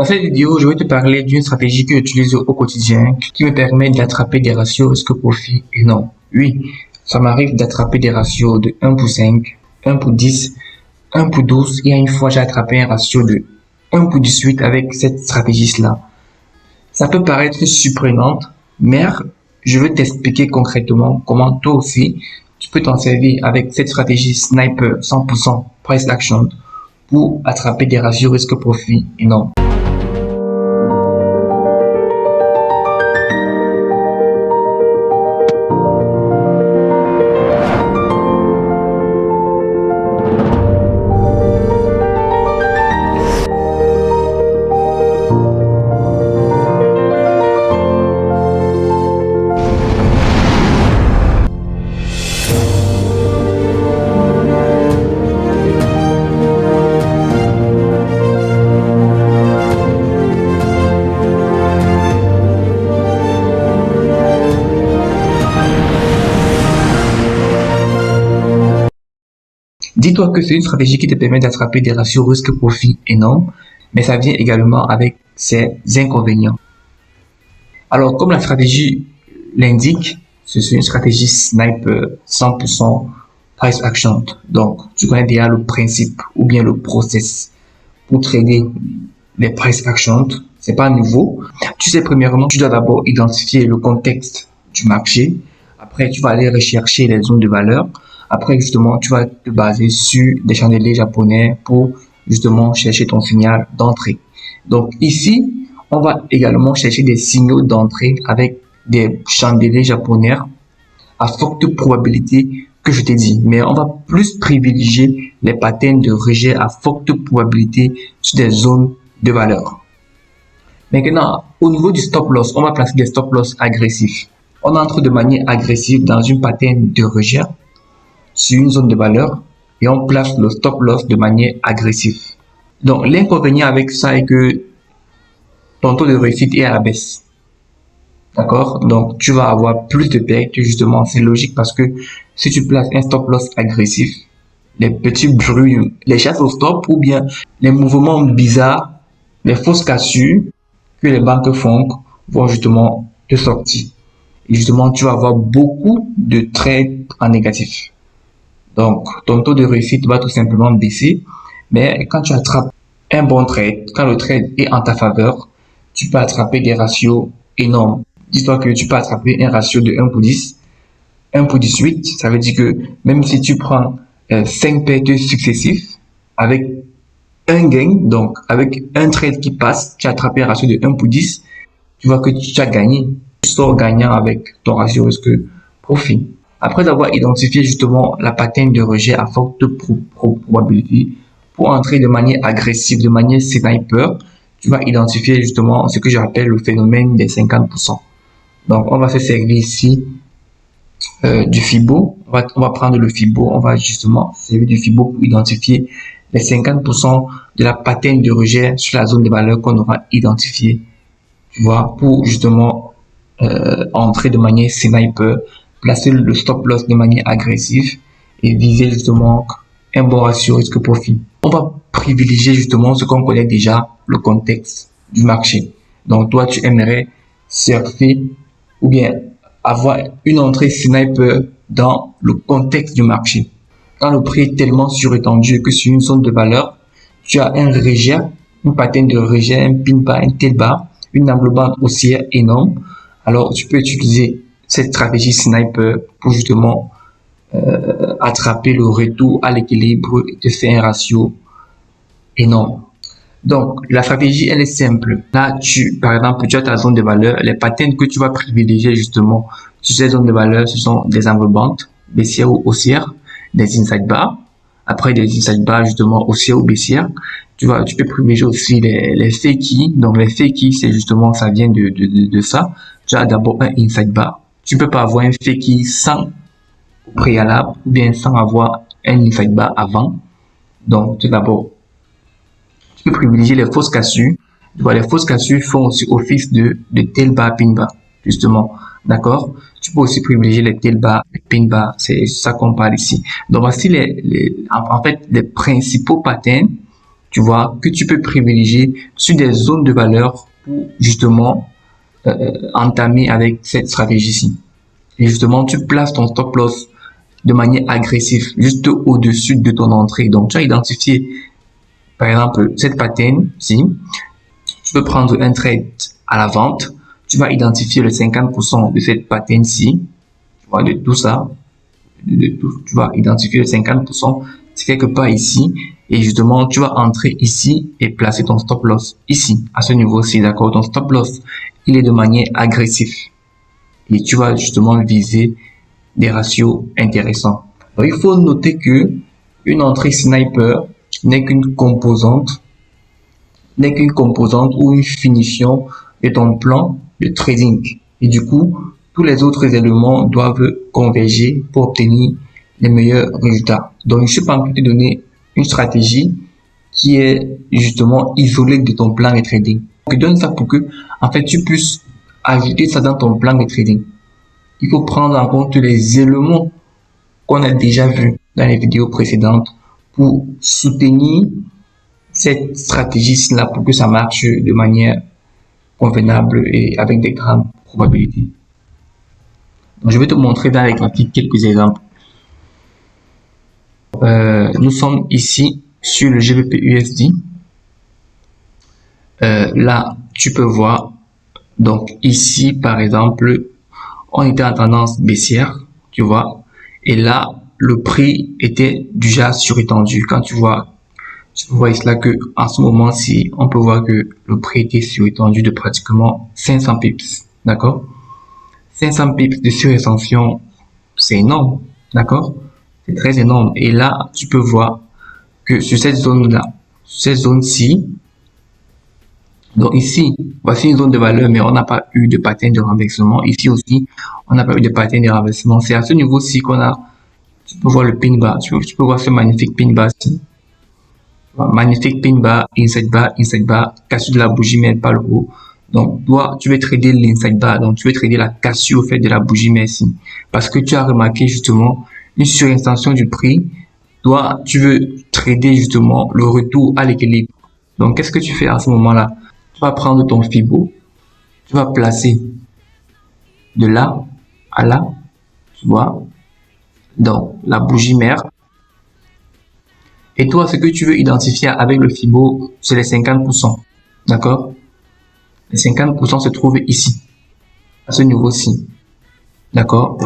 Dans cette vidéo, je vais te parler d'une stratégie que j'utilise au quotidien qui me permet d'attraper des ratios risque-profit énormes. Oui, ça m'arrive d'attraper des ratios de 1 pour 5, 1 pour 10, 1 pour 12 et une fois j'ai attrapé un ratio de 1 pour 18 avec cette stratégie-là. Ça peut paraître surprenant, mais je vais t'expliquer concrètement comment toi aussi tu peux t'en servir avec cette stratégie Sniper 100% Price Action pour attraper des ratios risque-profit énormes. Dis-toi que c'est une stratégie qui te permet d'attraper des ratios risque-profit énormes, mais ça vient également avec ses inconvénients. Alors, comme la stratégie l'indique, c'est une stratégie Sniper 100% Price Action. Donc, tu connais déjà le principe ou bien le process pour trader les Price Action. C'est pas nouveau. Tu sais, premièrement, tu dois d'abord identifier le contexte du marché. Après, tu vas aller rechercher les zones de valeur. Après, justement, tu vas te baser sur des chandeliers japonais pour justement chercher ton signal d'entrée. Donc ici, on va également chercher des signaux d'entrée avec des chandeliers japonais à forte probabilité que je t'ai dit. Mais on va plus privilégier les patterns de rejet à forte probabilité sur des zones de valeur. Maintenant, au niveau du stop loss, on va placer des stop loss agressifs. On entre de manière agressive dans une pattern de rejet sur une zone de valeur et on place le stop loss de manière agressive. Donc l'inconvénient avec ça est que ton taux de réussite est à la baisse. D'accord? Donc tu vas avoir plus de pertes, justement, c'est logique parce que si tu places un stop loss agressif, les petits bruits, les chasses au stop ou bien les mouvements bizarres, les fausses cassures que les banques font vont justement te sortir. Et justement, tu vas avoir beaucoup de trades en négatif. Donc, ton taux de réussite va tout simplement baisser. Mais quand tu attrapes un bon trade, quand le trade est en ta faveur, tu peux attraper des ratios énormes. Dis-toi que tu peux attraper un ratio de 1 pour 10, 1 pour 18. Ça veut dire que même si tu prends 5 pertes successifs avec un gain, donc avec un trade qui passe, tu as attrapé un ratio de 1 pour 10, tu vois que tu as gagné. Tu sors gagnant avec ton ratio risque-profit. Après avoir identifié justement la pattern de rejet à forte probabilité, pour entrer de manière agressive, de manière sniper, tu vas identifier justement ce que j'appelle le phénomène des 50%. Donc, on va se servir ici du Fibo. On va prendre le Fibo, on va justement servir du Fibo pour identifier les 50% de la pattern de rejet sur la zone de valeur qu'on aura identifiée. Tu vois, pour justement entrer de manière sniper, placer le stop loss de manière agressive et viser justement un bon ratio risque-profit. On va privilégier justement ce qu'on connaît déjà, le contexte du marché. Donc toi, tu aimerais surfer ou bien avoir une entrée sniper dans le contexte du marché. Quand le prix est tellement surétendu que sur une zone de valeur, tu as un rejet, une pattern de rejet, un pin bar, un tail bar, une englobante haussière énorme. Alors tu peux utiliser cette stratégie sniper pour justement attraper le retour à l'équilibre et te faire un ratio énorme. Donc, la stratégie, elle est simple. Là, par exemple, tu as ta zone de valeur. Les patterns que tu vas privilégier justement sur ces zones de valeur, ce sont des englobantes, baissières ou haussières, des inside bars. Après, des inside bars justement haussières ou baissières. Tu peux privilégier aussi les fakies. Donc, les fakies, c'est justement, ça vient de ça. Tu as d'abord un inside bar. Tu peux pas avoir un fakie sans préalable ou bien sans avoir un inside bar avant. Donc, tout d'abord, tu peux privilégier les fausses cassures. Tu vois, les fausses cassures font aussi office de tail bar, pin bar, justement. D'accord? Tu peux aussi privilégier les tail bar, les pin bar. C'est ça qu'on parle ici. Donc, voici en fait, les principaux patterns tu vois, que tu peux privilégier sur des zones de valeur pour justement entamer avec cette stratégie-ci. Et justement, tu places ton stop loss de manière agressive, juste au-dessus de ton entrée. Donc, tu as identifié, par exemple, cette pattern-ci. Tu peux prendre un trade à la vente. Tu vas identifier le 50% de cette pattern-ci. Tu vois, de tout ça. Tu vas identifier le 50%. C'est quelque part ici. Et justement, tu vas entrer ici et placer ton stop loss ici, à ce niveau-ci, d'accord? Ton stop loss, il est de manière agressive. Et tu vas justement viser des ratios intéressants. Donc, il faut noter que une entrée sniper n'est qu'une composante ou une finition de ton plan de trading. Et du coup, tous les autres éléments doivent converger pour obtenir les meilleurs résultats. Donc, je ne suis pas en train de te donner une stratégie qui est justement isolée de ton plan de trading. Je donne ça pour que, en fait, tu puisses ajouter ça dans ton plan de trading. Il faut prendre en compte les éléments qu'on a déjà vus dans les vidéos précédentes pour soutenir cette stratégie-là pour que ça marche de manière convenable et avec des grandes probabilités. Donc, je vais te montrer dans les graphiques quelques exemples. Nous sommes ici sur le GBP USD. Là, tu peux voir, donc ici, par exemple, on était en tendance baissière, tu vois, et là, le prix était déjà surétendu. Quand tu vois ici là que en ce moment-ci, on peut voir que le prix était surétendu de pratiquement 500 pips, d'accord? 500 pips de surextension, c'est énorme, d'accord? C'est très énorme. Et là, tu peux voir que sur cette zone-là, cette zone-ci, donc ici, voici une zone de valeur, mais on n'a pas eu de pattern de renversement. Ici aussi, on n'a pas eu de pattern de renversement. C'est à ce niveau-ci qu'on a, tu peux voir le pin bar, tu peux voir ce magnifique pin bar ici. Magnifique pin bar, inside bar, cassure de la bougie, mais pas le haut. Donc, toi, tu veux trader l'inside bar, donc tu veux trader la cassure au fait de la bougie, mais ici. Parce que tu as remarqué justement une surextension du prix. Toi, tu veux trader justement le retour à l'équilibre. Donc, qu'est-ce que tu fais à ce moment-là? Tu vas prendre ton Fibo, tu vas placer de là à là, tu vois, donc la bougie mère. Et toi, ce que tu veux identifier avec le Fibo, c'est les 50%, d'accord? Les 50% se trouvent ici, à ce niveau-ci, d'accord?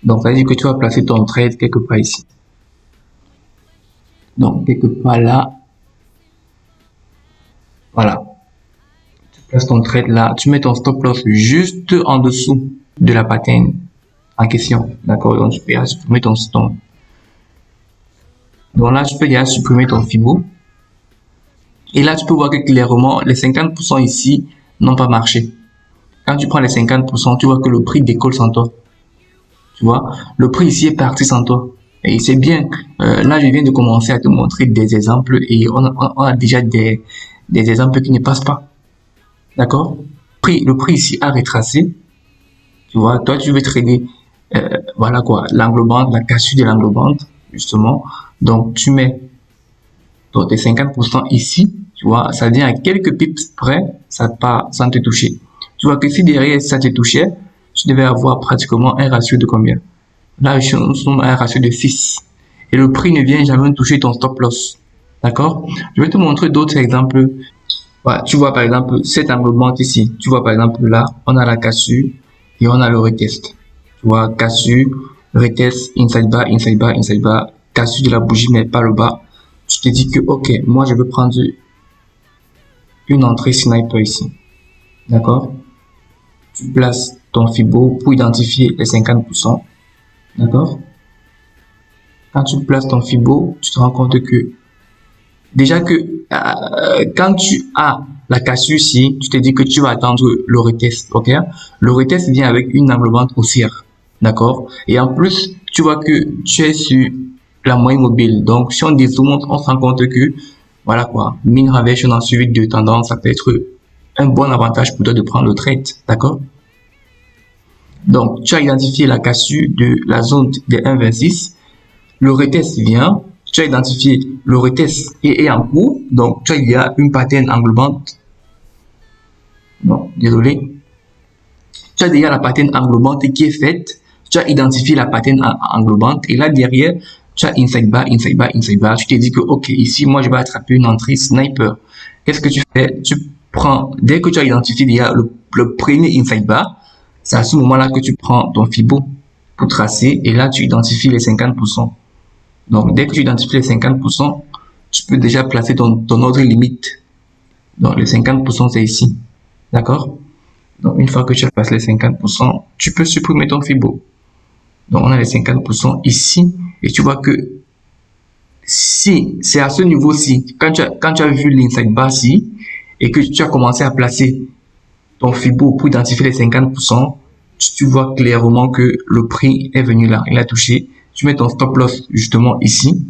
Donc, ça veut dire que tu vas placer ton trade quelque part ici. Donc, quelque part là, voilà. Tu places ton trade là, tu mets ton stop loss juste en dessous de la pattern en question, d'accord? Donc, tu peux supprimer ton stop. Donc là, tu peux déjà supprimer ton Fibo. Et là, tu peux voir que clairement, les 50% ici n'ont pas marché. Quand tu prends les 50%, tu vois que le prix décolle sans toi. Tu vois, le prix ici est parti sans toi. Et c'est bien. Là, je viens de commencer à te montrer des exemples et on a déjà des exemples qui ne passent pas. D'accord? Le prix ici a retracé. Tu vois, toi, tu veux trader, voilà quoi, l'angle bande, la cassure de l'angle bande, justement. Donc, tu mets tes 50% ici, tu vois, ça vient à quelques pips près, ça part sans te toucher. Tu vois que si derrière ça te touchait, tu devais avoir pratiquement un ratio de combien? Là, nous sommes à un ratio de 6. Et le prix ne vient jamais toucher ton stop loss. D'accord? Je vais te montrer d'autres exemples. Voilà, tu vois par exemple cet angle bande ici. Tu vois par exemple là, on a la cassure et on a le retest. Tu vois, cassure, retest, inside bar, cassure de la bougie mais pas le bas. Tu te dis que ok, moi je veux prendre une entrée sniper ici. D'accord? Tu places ton Fibo pour identifier les 50%. D'accord? Quand tu places ton Fibo, tu te rends compte que déjà que quand tu as la cassure ici, tu te dis que tu vas attendre le retest. Ok? Le retest vient avec une angle bande haussière. D'accord? Et en plus, tu vois que tu es sur la moyenne mobile. Donc, si on dézoome, on se rend compte que, voilà quoi, mean reversion en suivi de tendance, ça peut être un bon avantage pour toi de prendre le trade. D'accord? Donc, tu as identifié la cassure de la zone des 1,26. Le retest vient tu as identifié le retest est en cours, donc il y a une pattern englobante. Non, désolé. Tu as déjà la pattern englobante qui est faite. Tu as identifié la pattern englobante et là derrière, tu as inside bar, inside bar, inside bar. Tu te dis que ok, ici moi je vais attraper une entrée sniper. Qu'est-ce que tu fais? Tu prends, dès que tu as identifié déjà le premier inside bar, c'est à ce moment-là que tu prends ton Fibo pour tracer et là tu identifies les 50%. Donc dès que tu identifies les 50%, tu peux déjà placer ton ordre limite. Donc les 50% c'est ici. D'accord? Donc une fois que tu as placé les 50%, tu peux supprimer ton Fibo. Donc on a les 50% ici et tu vois que si c'est à ce niveau-ci, quand tu as vu l'inside bar-ci et que tu as commencé à placer ton Fibo pour identifier les 50%, tu vois clairement que le prix est venu là, il a touché. Tu mets ton stop loss justement ici,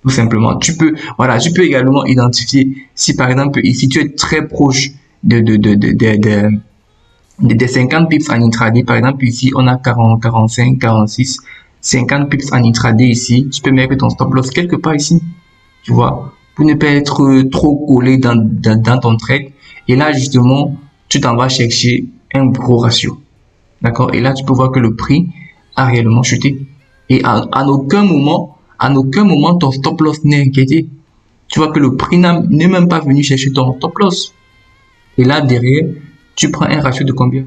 tout simplement. Tu peux également identifier si par exemple ici tu es très proche des 50 pips en intraday, par exemple ici on a 40, 45, 46, 50 pips en intraday ici, tu peux mettre ton stop loss quelque part ici, tu vois, pour ne pas être trop collé dans ton trade. Et là justement, tu t'en vas chercher un gros ratio, d'accord? Et là tu peux voir que le prix a réellement chuté. Et en aucun moment ton stop loss n'est inquiété. Tu vois que le prix n'est même pas venu chercher ton stop loss. Et là derrière, tu prends un ratio de combien?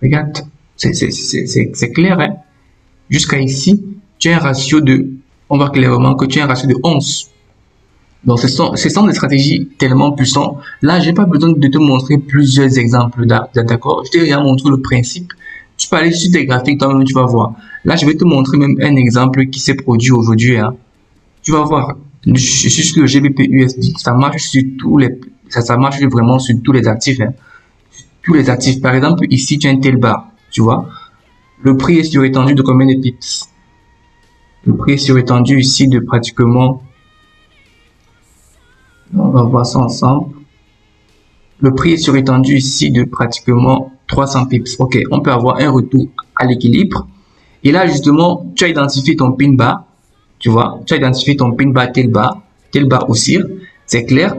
Regarde, c'est clair, hein? Jusqu'à ici, tu as un ratio de, on voit clairement que tu as un ratio de 11. Donc, ce sont des stratégies tellement puissantes. Là, j'ai pas besoin de te montrer plusieurs exemples, d'accord? Je t'ai déjà montré le principe. Tu peux aller sur tes graphiques, toi-même, tu vas voir. Là, je vais te montrer même un exemple qui s'est produit aujourd'hui, hein. Tu vas voir. Je suis sur le GBP USD. Ça marche sur ça marche vraiment sur tous les actifs, hein. Tous les actifs. Par exemple, ici, tu as un tel bar, tu vois. Le prix est surétendu de combien de pips? Le prix est surétendu ici de pratiquement, on va voir ça ensemble. Le prix est surétendu ici de pratiquement 300 pips. Ok, on peut avoir un retour à l'équilibre. Et là, justement, tu as identifié ton pin bar, tu vois. Tu as identifié ton pin bar, tel bar aussi. C'est clair.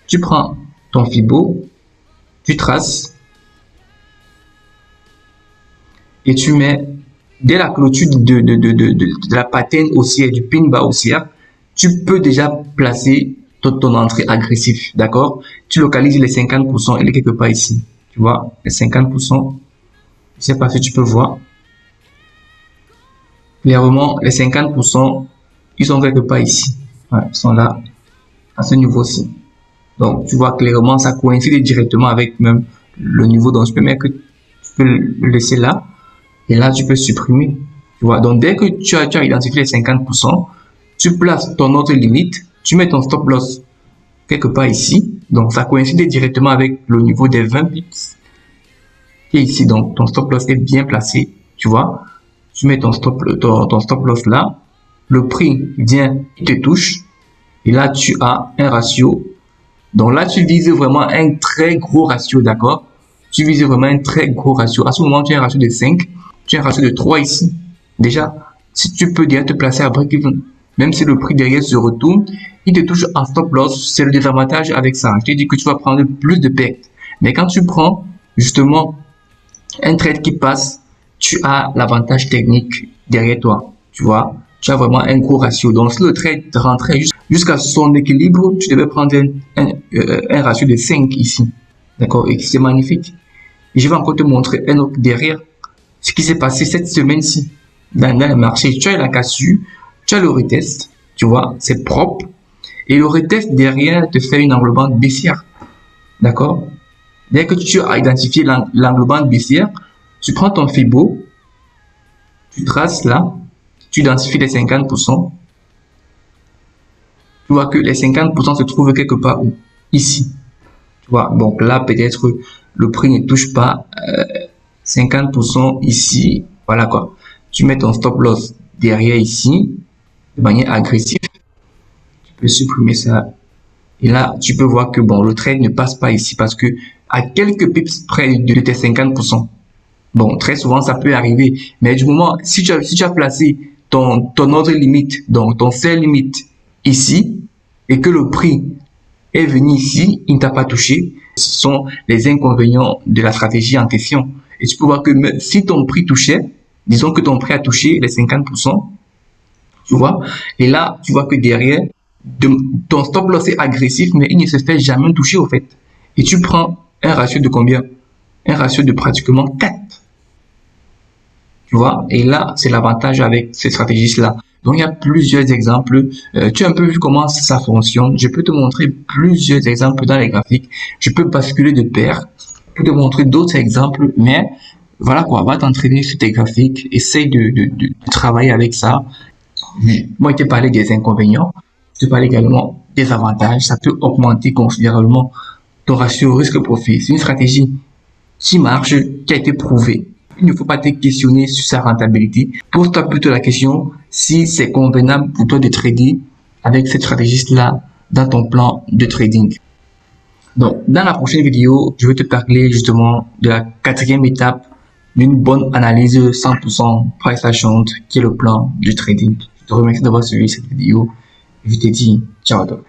Tu prends ton Fibo, tu traces. Et tu mets, dès la clôture de la pattern haussière, du pin bar haussière, tu peux déjà placer ton entrée agressive, d'accord? Tu localises les 50%, il est quelque part ici, tu vois, les 50%, je sais pas si tu peux voir, clairement, les 50%, ils sont quelque part ici, ouais, ils sont là, à ce niveau-ci. Donc, tu vois clairement, ça coïncide directement avec même le niveau, donc je peux mettre que tu peux le laisser là. Et là, tu peux supprimer. Tu vois, donc dès que tu as identifié les 50%, tu places ton autre limite, tu mets ton stop loss quelque part ici. Donc, ça coïncide directement avec le niveau des 20 pips. Et ici, donc, ton stop loss est bien placé. Tu vois, tu mets ton stop loss là. Le prix vient, il te touche. Et là, tu as un ratio. Donc là, tu vises vraiment un très gros ratio, d'accord? Tu vises vraiment un très gros ratio. À ce moment, tu as un ratio de 5. Tu as un ratio de 3 ici. Déjà, si tu peux déjà te placer à break-even, même si le prix derrière se retourne, il te touche en stop loss. C'est le désavantage avec ça. Je te dis que tu vas prendre plus de pertes. Mais quand tu prends justement un trade qui passe, tu as l'avantage technique derrière toi. Tu vois, tu as vraiment un gros ratio. Donc, si le trade rentrait jusqu'à son équilibre, tu devais prendre un ratio de 5 ici. D'accord? Et c'est magnifique. Et je vais encore te montrer un autre derrière. Ce qui s'est passé cette semaine-ci dans le marché. Tu as la cassure, tu as le retest, tu vois, c'est propre. Et le retest derrière te fait une englobante baissière. D'accord? Dès que tu as identifié l'englobante baissière, tu prends ton Fibo, tu traces là, tu identifies les 50%. Tu vois que les 50% se trouvent quelque part où? Ici. Tu vois, donc là, peut-être le prix ne touche pas 50% ici. Voilà quoi. Tu mets ton stop loss derrière ici, de manière agressive. Tu peux supprimer ça. Et là, tu peux voir que bon, le trade ne passe pas ici parce que à quelques pips près de tes 50%. Bon, très souvent, ça peut arriver. Mais du moment, si tu as placé ton ordre limite, donc ton sell limite ici et que le prix est venu ici, il ne t'a pas touché, ce sont les inconvénients de la stratégie en question. Et tu peux voir que si ton prix touchait, disons que ton prix a touché les 50%, tu vois, et là, tu vois que derrière, ton stop loss est agressif, mais il ne se fait jamais toucher au fait. Et tu prends un ratio de combien? Un ratio de pratiquement 4. Tu vois, et là, c'est l'avantage avec ces stratégies-là. Donc, il y a plusieurs exemples. Tu as un peu vu comment ça fonctionne. Je peux te montrer plusieurs exemples dans les graphiques. Je peux basculer de paire. Je peux te montrer d'autres exemples, mais voilà quoi, va t'entraîner sur tes graphiques. Essaye de travailler avec ça. Moi, je t'ai parlé des inconvénients. Je t'ai parlé également des avantages. Ça peut augmenter considérablement ton ratio risque-profit. C'est une stratégie qui marche, qui a été prouvée. Il ne faut pas te questionner sur sa rentabilité. Pose-toi plutôt la question si c'est convenable pour toi de trader avec cette stratégie-là dans ton plan de trading. Donc, dans la prochaine vidéo, je vais te parler justement de la quatrième étape d'une bonne analyse 100% price action qui est le plan de trading. Je te remercie d'avoir suivi cette vidéo. Je te dis ciao à toi.